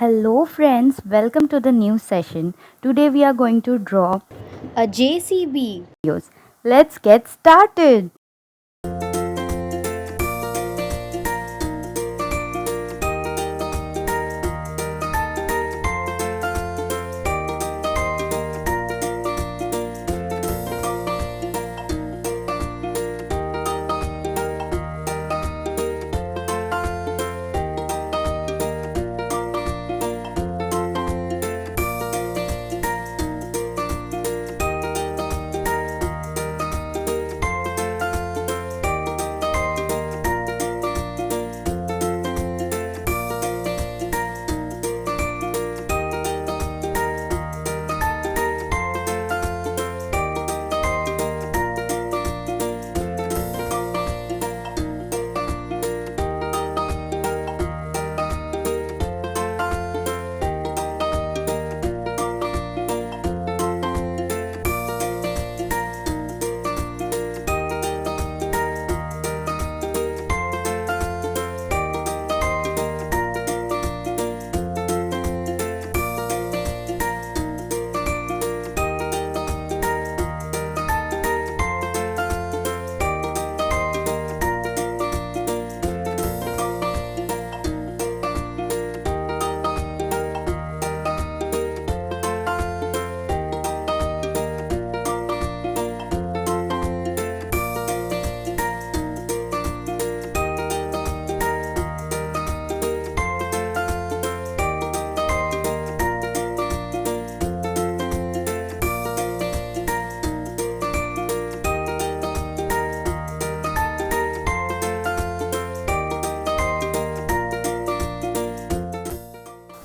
Hello friends, welcome to the new session. Today we are going to draw a JCB. Let's get started.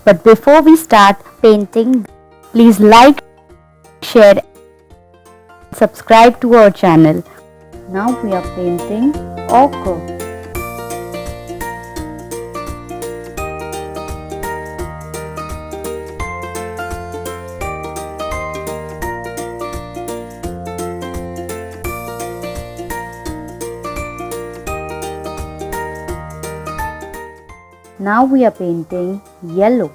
But before we start painting, please like, share, subscribe to our channel. Now we are painting ochre. Now we are painting yellow.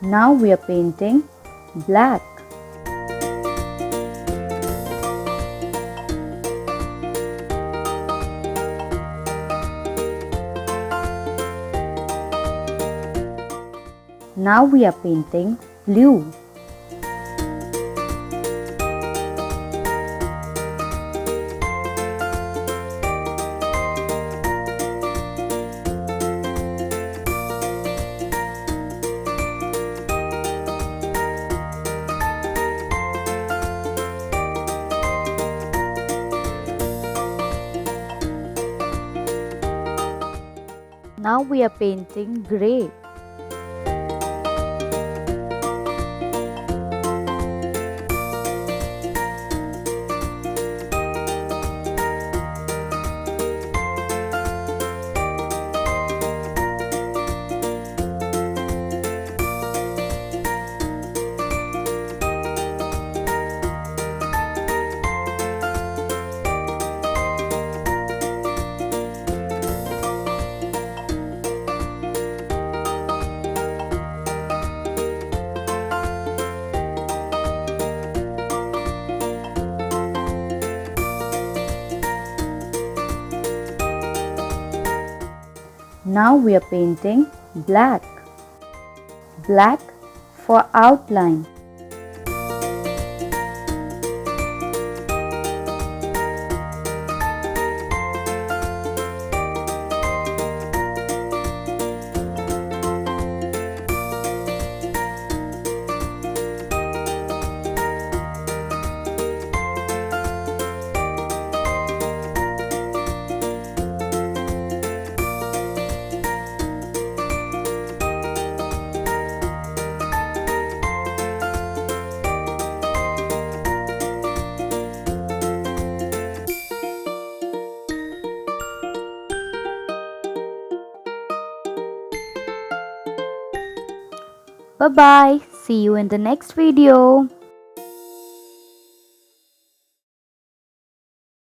Now we are painting black. Now we are painting blue. Now we are painting grey. Now we are painting black. Black for outline. Bye bye. See you in the next video.